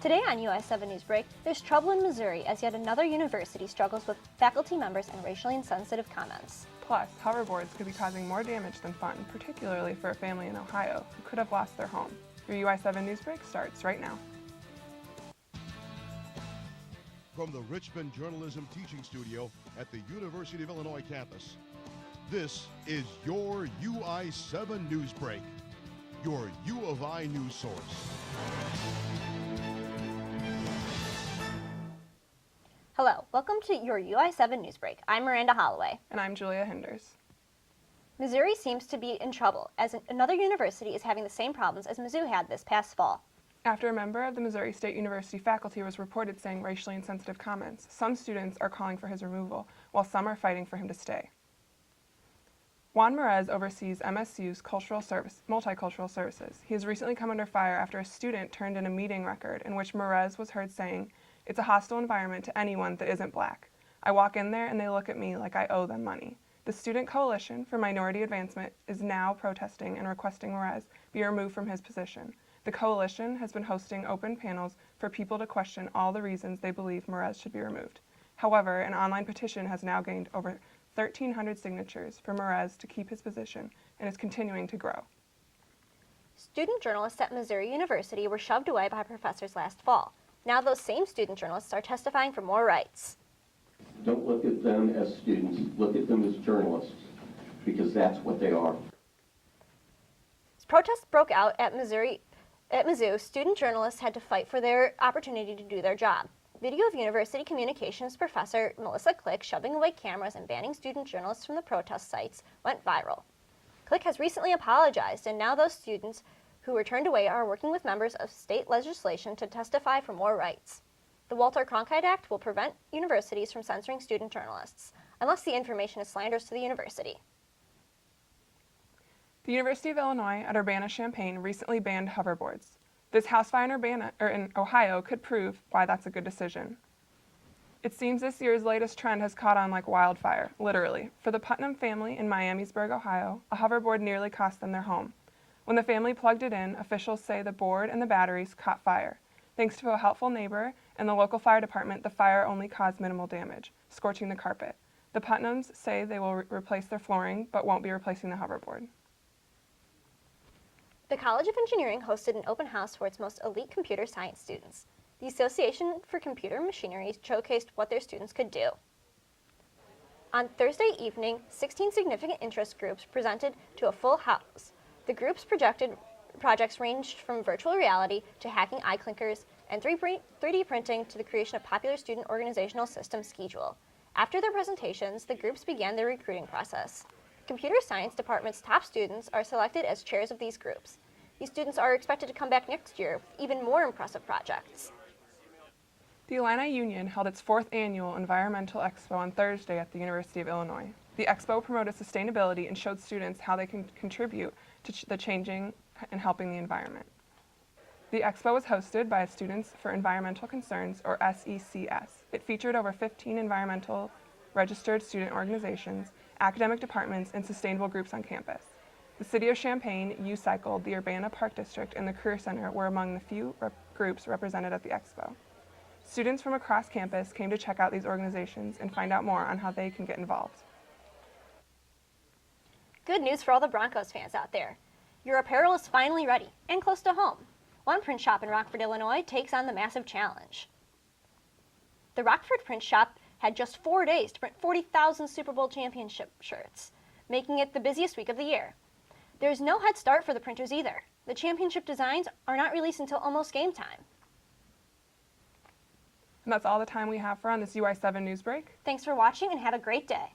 Today on UI7 Newsbreak, there's trouble in Missouri as yet another university struggles with faculty members and racially insensitive comments. Plus, hoverboards could be causing more damage than fun, particularly for a family in Ohio who could have lost their home. Your UI7 Newsbreak starts right now. From the Richmond Journalism Teaching Studio at the University of Illinois campus, this is your UI7 Newsbreak, your U of I news source. Hello, welcome to your UI7 Newsbreak. I'm Miranda Holloway. And I'm Julia Hinders. Missouri seems to be in trouble as another university is having the same problems as Mizzou had this past fall. After a member of the Missouri State University faculty was reported saying racially insensitive comments, some students are calling for his removal, while some are fighting for him to stay. Juan Merez oversees MSU's multicultural services. He has recently come under fire after a student turned in a meeting record in which Merez was heard saying, "It's a hostile environment to anyone that isn't black. I walk in there and they look at me like I owe them money." The Student Coalition for Minority Advancement is now protesting and requesting Merez be removed from his position. The coalition has been hosting open panels for people to question all the reasons they believe Merez should be removed. However, an online petition has now gained over 1,300 signatures for Merez to keep his position and is continuing to grow. Student journalists at Missouri University were shoved away by professors last fall. Now those same student journalists are testifying for more rights. Don't look at them as students, look at them as journalists, because that's what they are. As protests broke out at Mizzou, student journalists had to fight for their opportunity to do their job. Video of university communications professor Melissa Click shoving away cameras and banning student journalists from the protest sites went viral. Click has recently apologized, and now those students who were turned away are working with members of state legislation to testify for more rights. The Walter Cronkite Act will prevent universities from censoring student journalists, unless the information is slanderous to the university. The University of Illinois at Urbana-Champaign recently banned hoverboards. This house fire in Ohio could prove why that's a good decision. It seems this year's latest trend has caught on like wildfire, literally. For the Putnam family in Miamisburg, Ohio, a hoverboard nearly cost them their home. When the family plugged it in, officials say the board and the batteries caught fire. Thanks to a helpful neighbor and the local fire department, the fire only caused minimal damage, scorching the carpet. The Putnams say they will replace their flooring, but won't be replacing the hoverboard. The College of Engineering hosted an open house for its most elite computer science students. The Association for Computer Machinery showcased what their students could do. On Thursday evening, 16 significant interest groups presented to a full house. The groups' projects ranged from virtual reality to hacking eye clinkers and 3D printing to the creation of popular student organizational system Schedule. After their presentations, the groups began their recruiting process. Computer science department's top students are selected as chairs of these groups. These students are expected to come back next year with even more impressive projects. The Illini Union held its 4th annual Environmental Expo on Thursday at the University of Illinois. The expo promoted sustainability and showed students how they can contribute to the changing and helping the environment. The expo was hosted by Students for Environmental Concerns, or SECS. It featured over 15 environmental registered student organizations, academic departments, and sustainable groups on campus. The City of Champaign, U-Cycled, the Urbana Park District, and the Career Center were among the few groups represented at the expo. Students from across campus came to check out these organizations and find out more on how they can get involved. Good news for all the Broncos fans out there. Your apparel is finally ready and close to home. One print shop in Rockford, Illinois takes on the massive challenge. The Rockford print shop had just 4 days to print 40,000 Super Bowl championship shirts, making it the busiest week of the year. There's no head start for the printers either. The championship designs are not released until almost game time. And that's all the time we have for on this UI7 Newsbreak. Thanks for watching and have a great day.